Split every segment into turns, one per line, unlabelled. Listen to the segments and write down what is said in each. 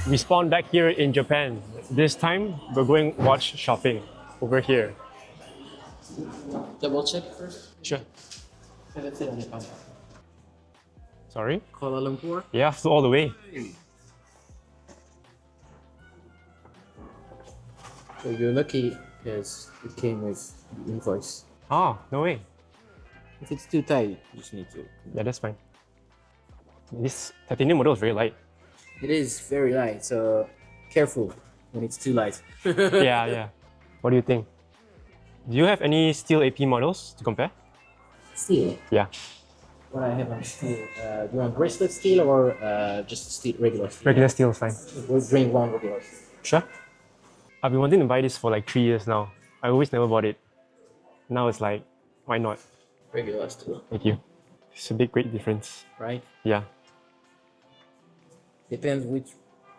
We spawned back here in Japan. This time, we're going watch shopping over here.
Double check first.
Sure.
Let's say on the phone.
Sorry?
Kuala Lumpur.
Yeah, flew all the way.
So you're lucky because it came with the invoice.
Ah, no way.
If it's too tight, you just need to.
Yeah, that's fine. This titanium model is very light.
It is very light, so careful when it's too light.
Yeah, yeah. What do you think? Do you have any steel AP models to compare?
Steel.
Yeah,
What I have on steel. Do you want bracelet steel or just steel, regular steel?
regular steel is fine.
We'll bring one regular steel.
Sure. I've been wanting to buy this for like 3 years now. I always never bought it. Now it's like, why not?
Regular steel,
Thank you. It's a big, great difference.
right?
Yeah,
Depends which,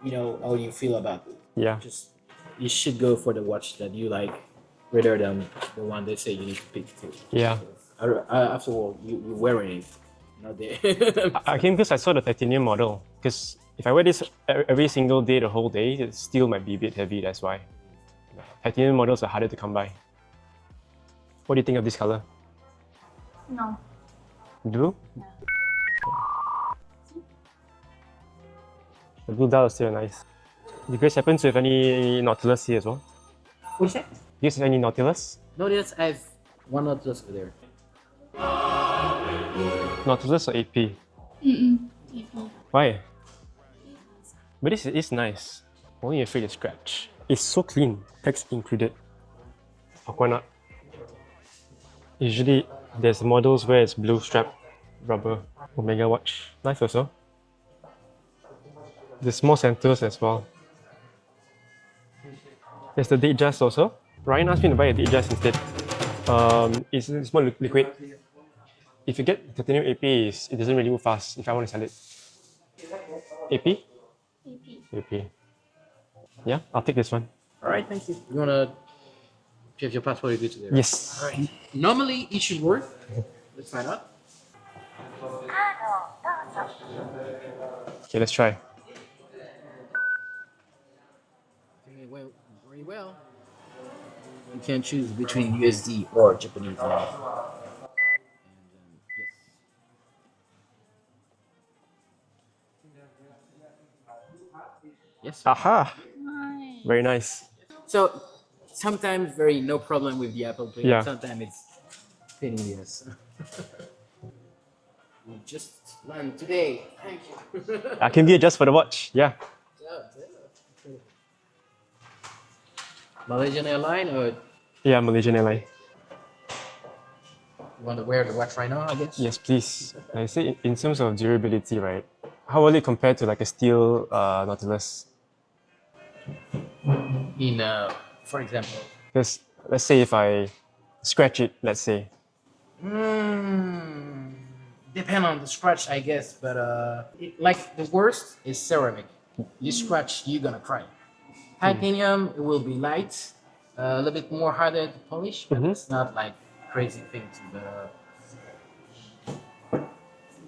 how you feel about it.
yeah.
Just you should go for the watch that you like, rather than the one they say you need to pick too.
Yeah.
After all, you're wearing it, not there.
I came because I saw the titanium model. Because if I wear this every single day, the whole day, it still might be a bit heavy, that's why. Titanium models are harder to come by. What do you think of this color?
No.
Blue? The blue dial is still nice. Do you guys happen to have any Nautilus here as well?
What's that?
Do you guys have any Nautilus?
Notice I have one Nautilus over there.
Nautilus or AP? Why? But this is nice. Only afraid of scratch. It's so clean, text included. Why not? Usually there's models where it's blue strap rubber. Omega watch. Nice also. There's more centers as well. There's the date just also. Ryan asked me to buy a date just instead. It's more liquid. If you get titanium AP, it doesn't really move fast if I want to sell it. AP? AP. Yeah, I'll take this one.
Alright, thank you. You wanna do you have your passport with you today? Right?
Yes.
Alright. Normally it should work. Let's find out.
Okay, let's try.
Doing it well, very well. You can choose between USD or Japanese yen. And yes. Yes.
Aha! Very nice.
So sometimes very no problem with the Apple Pay.
Yeah.
Sometimes it's pain in the ass. We just learned today. Thank you.
I can be just for the watch. Yeah.
Malaysian airline or
Yeah, Malaysian airline.
you want to wear the watch right now? I guess.
Yes, please. I say in terms of durability, right? How will it compare to like a steel Nautilus?
For example.
Because let's say if I scratch it, let's say.
Depend on the scratch, I guess. But like the worst is ceramic. You scratch, you're gonna cry. Titanium, it will be light, a little bit more harder to polish, but it's not like crazy thing to the.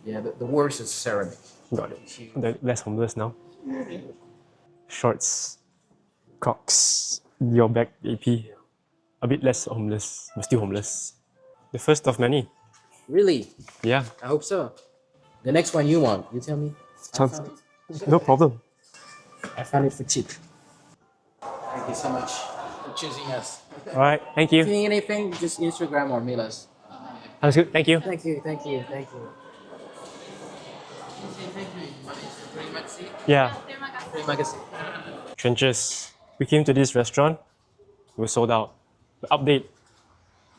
Yeah, the worst is ceramic.
Got it. They're less homeless now. Shorts, Crocs, your back AP. A bit less homeless, but still homeless. The first of many.
Really?
Yeah,
I hope so. The next one you want, you tell me.
sounds no problem.
I found it for cheap. Thank you so much for choosing us.
All right, thank
If you
you.
need anything, just Instagram or mail us.
That's good. Thank you.
Thank you, thank you, thank you. Terima kasih.
Yeah,
Terima kasih.
trenches. We came to this restaurant. We were sold out. The update.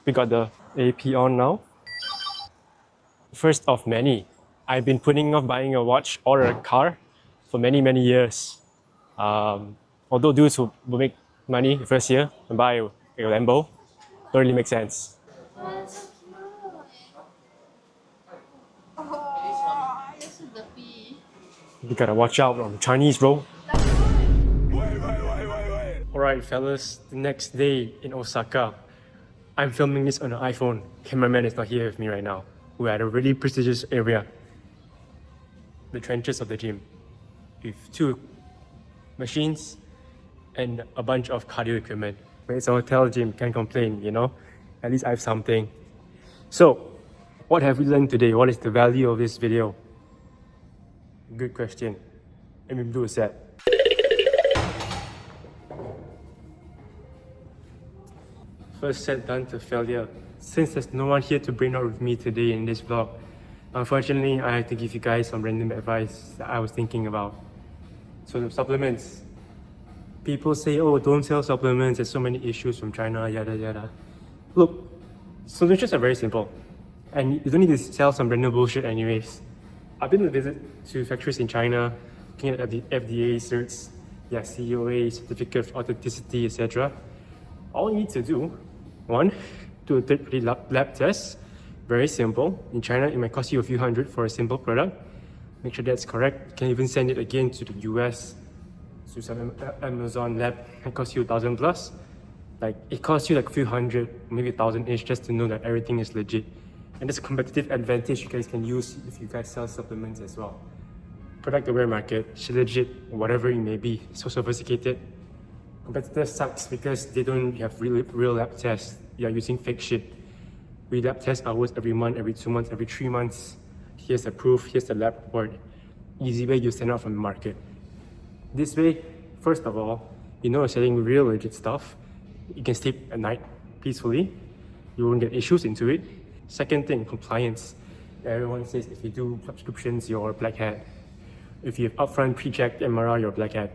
We got the AP on now. First of many. I've been putting off buying a watch or a car for many, many years. Although dudes who will make money the first year and buy a Lambo, don't really make sense.
Oh, so cute. Oh, you're so dirty.
You gotta watch out on Chinese, bro. Alright, fellas, the next day in Osaka. I'm filming this on an iPhone. Cameraman is not here with me right now. We're at a really prestigious area. The trenches of the gym. With two machines, and a bunch of cardio equipment. But it's a hotel gym, can't complain, you know? At least I have something. So, what have we learned today? What is the value of this video? Good question. Let me do a set. First set done to failure. Since there's no one here to bring out with me today in this vlog, unfortunately I have to give you guys some random advice that I was thinking about. So the supplements. People say, oh, don't sell supplements, there's so many issues from China, yada yada. Look, solutions are very simple. And you don't need to sell some random bullshit anyways. I've been to visit to factories in China, looking at the FDA certs, COA, certificate of authenticity, etc. All you need to do, one, do a third-party lab test. Very simple. In China, it might cost you a few hundred for a simple product. Make sure that's correct. You can even send it again to the US, to some Amazon lab. It costs you 1,000 plus. Like, it costs you like a few hundred, maybe 1,000-ish, just to know that everything is legit. And that's a competitive advantage you guys can use if you guys sell supplements as well. Product aware market, legit, whatever it may be, so sophisticated. Competitors sucks because they don't have real lab tests. They are using fake shit. We lab test ours every month, every 2 months, every 3 months. Here's the proof, here's the lab report. Easy way you stand out from the market. This way, first of all, you know you're selling real legit stuff. You can sleep at night peacefully. You won't get issues into it. Second thing, compliance. Everyone says if you do subscriptions, you're black hat. If you have upfront pre-checked MRR, you're black hat.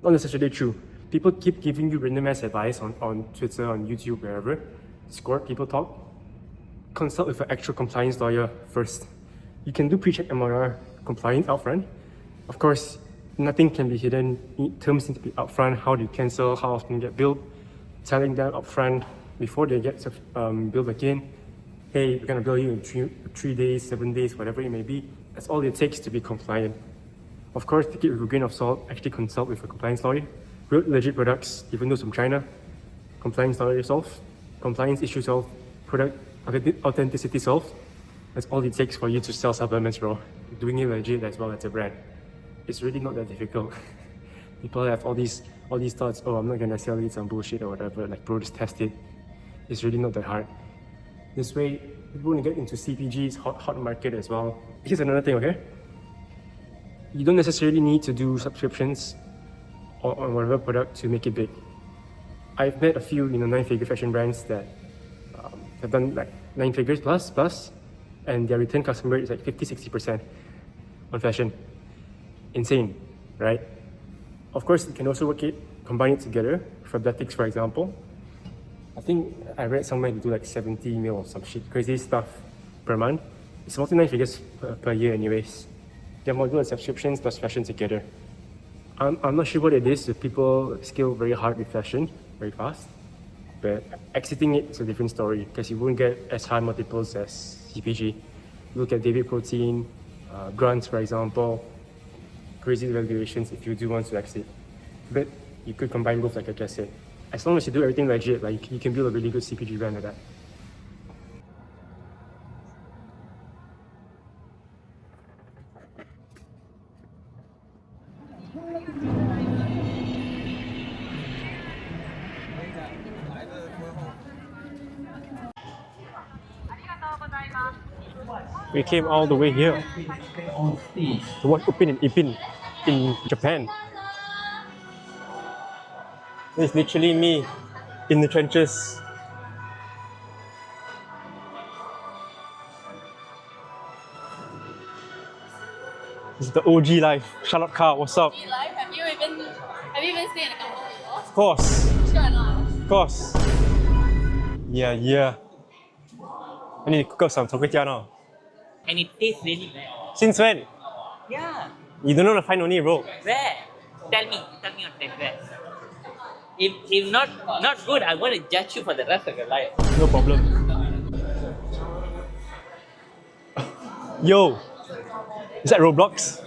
Not necessarily true. People keep giving you random ass advice on Twitter, on YouTube, wherever. Discord, people talk. Consult with an actual compliance lawyer first. You can do pre-check MRR compliance upfront. Of course, nothing can be hidden. Terms need to be upfront. How do you cancel? How often you get billed? Telling them upfront before they get billed again. Hey, we're gonna bill you in 3 days, 7 days, whatever it may be. That's all it takes to be compliant. Of course, take it with a grain of salt. Actually consult with a compliance lawyer. Real legit products, even though it's from China. Compliance lawyer solved. Compliance issue solved. Product authenticity solved. That's all it takes for you to sell supplements, bro. Doing it legit as well as a brand. It's really not that difficult. People have all these thoughts, oh, I'm not gonna sell you some bullshit or whatever, like bro, just test it. It's really not that hard. This way, people want to get into CPG's hot market as well. Here's another thing, okay? You don't necessarily need to do subscriptions on whatever product to make it big. I've met a few, 9-figure fashion brands that have done like 9 figures plus, and their return customer rate is like 50-60% on fashion. Insane, right? Of course, you can also combine it together. Fabletics, for example. I think I read somewhere to do like 70 mil or some shit, crazy stuff per month. It's mostly 9 figures per year anyways. They're modular subscriptions plus fashion together. I'm not sure what it is, if people scale very hard with fashion, very fast. But exiting it is a different story because you won't get as high multiples as CPG. Look at David Protein, Grants, for example. Crazy valuations if you do want to exit. But you could combine both, like I just said. As long as you do everything legit, like you can build a really good CPG brand like that. We came all the way here to watch Upin and Ipin in Japan. It's literally me in the trenches. This is the OG life. Shut up, car. What's up?
OG life? Have you even stayed in a kampong before?
Of course.
Sure or not?
Of course. Yeah. I need to cook up some char kway teow now.
And it tastes really bad.
Since when?
Yeah.
You don't know the fine only, bro.
Where? Tell me on that where. If not good, I'm going to judge you for the rest of your life.
No problem. Yo, is that Roblox?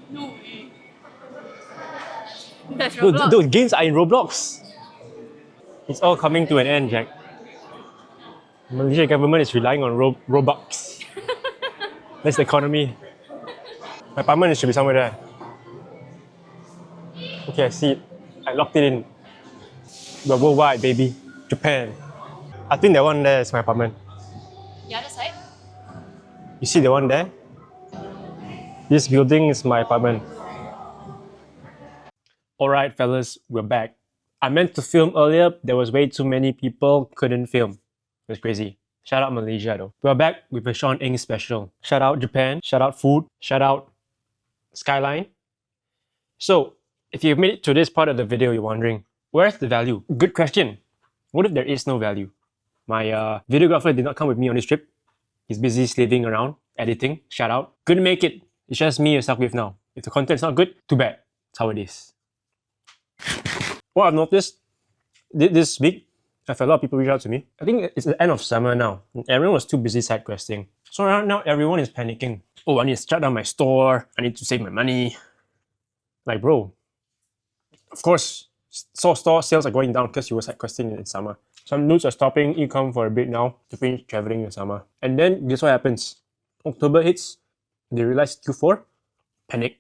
No way. That's
No,
Roblox.
those games are in Roblox. It's all coming to an end, Jack. Malaysia government is relying on Robux. That's the economy. My apartment should be somewhere there. Okay, I see it. I locked it in. We're worldwide, baby. Japan. I think that one there is my apartment.
The other side?
You see the one there? This building is my apartment. Alright, fellas, we're back. I meant to film earlier, there was way too many people, couldn't film. It was crazy. Shout out Malaysia though. We're back with a Sean Eng special. Shout out Japan, shout out food, shout out Skyline. So, if you've made it to this part of the video, you're wondering, where's the value? Good question. What if there is no value? My videographer did not come with me on this trip. He's busy slaving around, editing, shout out. Couldn't make it. It's just me you're stuck with now. If the content's not good, too bad. That's how it is. What I've noticed this week, I've had a lot of people reach out to me. I think it's the end of summer now. Everyone was too busy side questing. So right now, everyone is panicking. Oh, I need to shut down my store. I need to save my money. Like, bro, of course, store sales are going down because you were side questing in summer. Some dudes are stopping Ecom for a bit now to finish traveling in summer. And then guess what happens? October hits, they realize Q4, panic.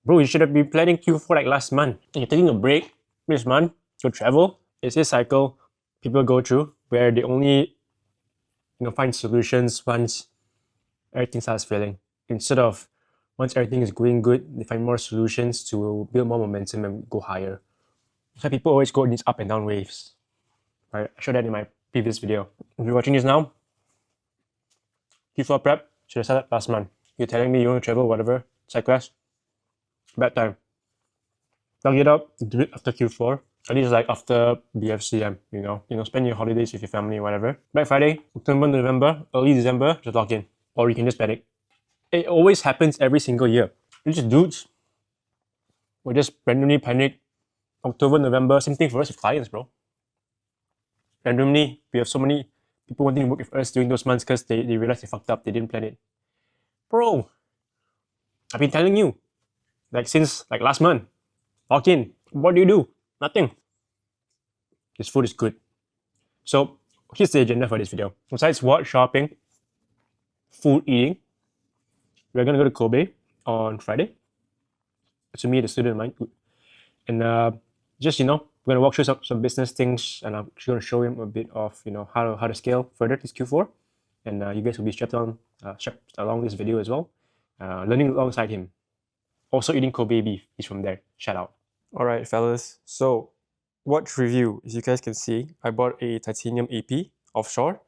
Bro, you should have been planning Q4 like last month. And you're taking a break this month to travel. It's this cycle people go through where they only find solutions once everything starts failing. Instead of once everything is going good, they find more solutions to build more momentum and go higher. So people always go in these up and down waves. Right? I showed that in my previous video. If you're watching this now, Q4 prep should have started last month. You're telling me you want to travel, whatever, side quest, bad time. Dug it up, do it after Q4. At least like after BFCM, spend your holidays with your family, whatever. Black Friday, October, November, early December, just log in. Or you can just panic. It always happens every single year. These dudes will just randomly panic. October, November, same thing for us with clients, bro. Randomly, we have so many people wanting to work with us during those months because they realized they fucked up, they didn't plan it. Bro, I've been telling you, since last month, log in. What do? Nothing. This food is good. So here's the agenda for this video. Besides watch, shopping, food eating, we're gonna go to Kobe on Friday. To me, the student of mine. And we're gonna walk through some business things, and I'm just gonna show him a bit of how to scale further this Q4. And you guys will be strapped along this video as well, learning alongside him. Also eating Kobe beef is from there. Shout out. Alright, fellas. So, watch review. As you guys can see, I bought a titanium AP offshore,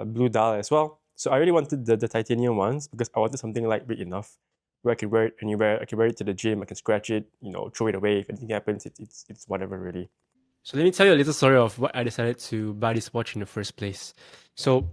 blue dial as well. So I really wanted the titanium ones because I wanted something lightweight enough where I could wear it anywhere. I can wear it to the gym. I can scratch it. Throw it away if anything happens. It's whatever really. So let me tell you a little story of why I decided to buy this watch in the first place. So,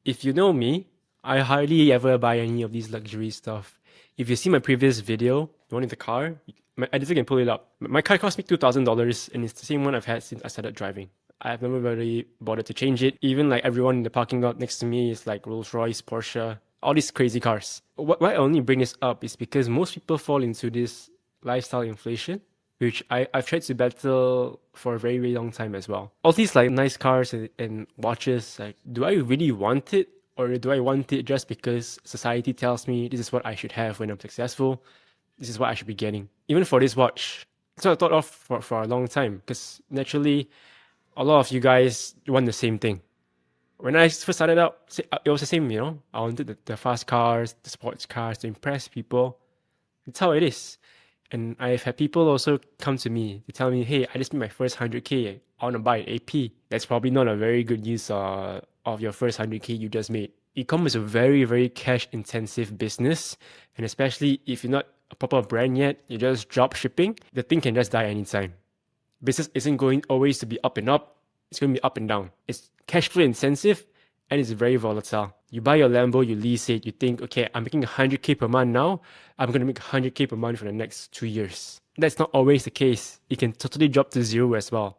if you know me, I hardly ever buy any of these luxury stuff. If you see my previous video, the one in the car, my editor can pull it up. My car cost me $2,000 and it's the same one I've had since I started driving. I've never really bothered to change it. Even everyone in the parking lot next to me is Rolls Royce, Porsche, all these crazy cars. Why I only bring this up is because most people fall into this lifestyle inflation, which I've tried to battle for a very, very long time as well. All these nice cars and watches, do I really want it? Or do I want it just because society tells me this is what I should have when I'm successful? This is what I should be getting. Even for this watch, that's what I thought of for a long time. Because naturally, a lot of you guys want the same thing. When I first started out, it was the same, I wanted the fast cars, the sports cars to impress people. That's how it is. And I've had people also come to me to tell me, hey, I just made my first 100K. I want to buy an AP. That's probably not a very good use of your first 100K you just made. Ecom is a very, very cash-intensive business. And especially if you're not a proper brand yet, you're just drop shipping, the thing can just die anytime. Business isn't going always to be up and up. It's going to be up and down. It's cash flow intensive and it's very volatile. You buy your Lambo, you lease it, you think, okay, I'm making 100K per month now. I'm going to make 100K per month for the next 2 years. That's not always the case. It can totally drop to zero as well.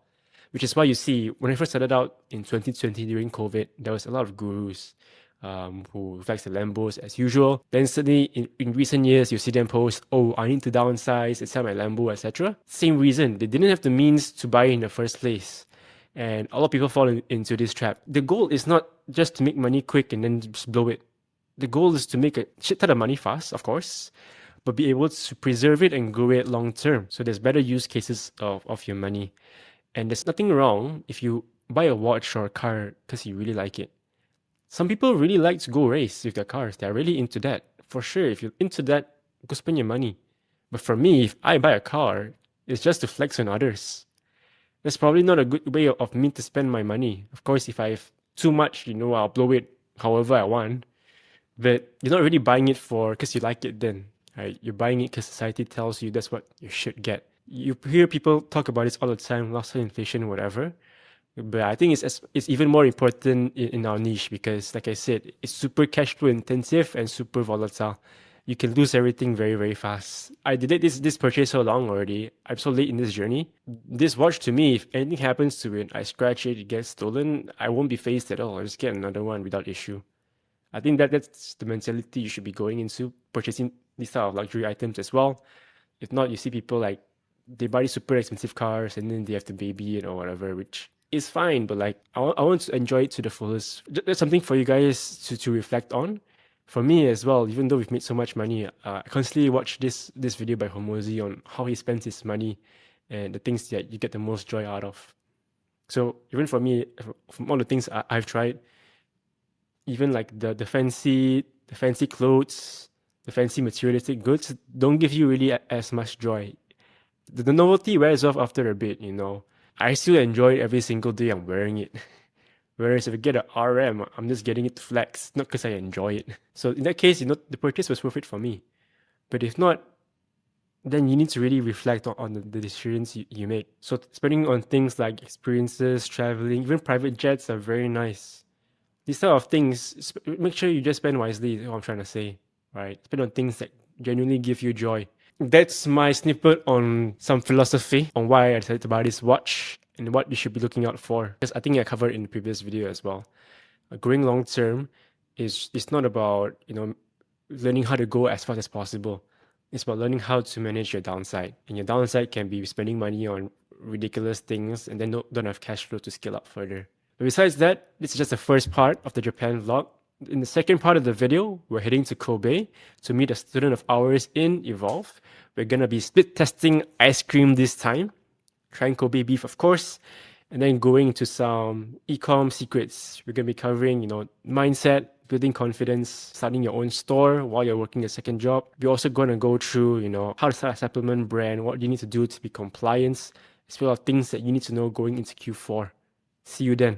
Which is why you see, when I first started out in 2020 during COVID, there was a lot of gurus who flex the Lambos as usual. Then suddenly, in recent years, you see them post, oh, I need to downsize and sell my Lambo, etc. Same reason. They didn't have the means to buy in the first place. And a lot of people fall into this trap. The goal is not just to make money quick and then just blow it. The goal is to make a shit ton of money fast, of course, but be able to preserve it and grow it long term. So there's better use cases of your money. And there's nothing wrong if you buy a watch or a car because you really like it. Some people really like to go race with their cars. They're really into that. For sure, if you're into that, go spend your money. But for me, if I buy a car, it's just to flex on others. That's probably not a good way of me to spend my money. Of course, if I have too much, I'll blow it however I want. But you're not really buying it because you like it then, right? You're buying it because society tells you that's what you should get. You hear people talk about this all the time, loss of inflation, whatever. But I think it's even more important in our niche because, like I said, it's super cash flow intensive and super volatile. You can lose everything very, very fast. I did this purchase so long already. I'm so late in this journey. This watch to me, if anything happens to it, I scratch it, it gets stolen, I won't be phased at all. I'll just get another one without issue. I think that's the mentality you should be going into, purchasing these type of luxury items as well. If not, you see people like they buy these super expensive cars and then they have to baby it or whatever, which is fine, but like I want to enjoy it to the fullest. That's something for you guys to reflect on. For me as well, even though we've made so much money, I constantly watch this video by Homozy on how he spends his money and the things that you get the most joy out of. So even for me, from all the things I've tried, even like the fancy clothes, the fancy materialistic goods don't give you really as much joy. The novelty wears off after a bit, I still enjoy it every single day I'm wearing it. Whereas if I get an RM, I'm just getting it to flex, not because I enjoy it. So in that case, the purchase was worth it for me. But if not, then you need to really reflect on the decisions you make. So spending on things like experiences, traveling, even private jets are very nice. These type of things, make sure you just spend wisely, is what I'm trying to say, right? Spend on things that genuinely give you joy. That's my snippet on some philosophy on why I decided to buy this watch and what you should be looking out for. Because I think I covered in the previous video as well. Growing long term is not about learning how to go as fast as possible. It's about learning how to manage your downside. And your downside can be spending money on ridiculous things and then don't have cash flow to scale up further. But besides that, this is just the first part of the Japan vlog. In the second part of the video, we're heading to Kobe to meet a student of ours in Evolve. We're gonna be split testing ice cream this time, trying Kobe beef, of course, and then going into some Ecom secrets. We're gonna be covering, mindset, building confidence, starting your own store while you're working a second job. We're also gonna go through, how to start a supplement brand, what you need to do to be compliant, as well as things that you need to know going into Q4. See you then.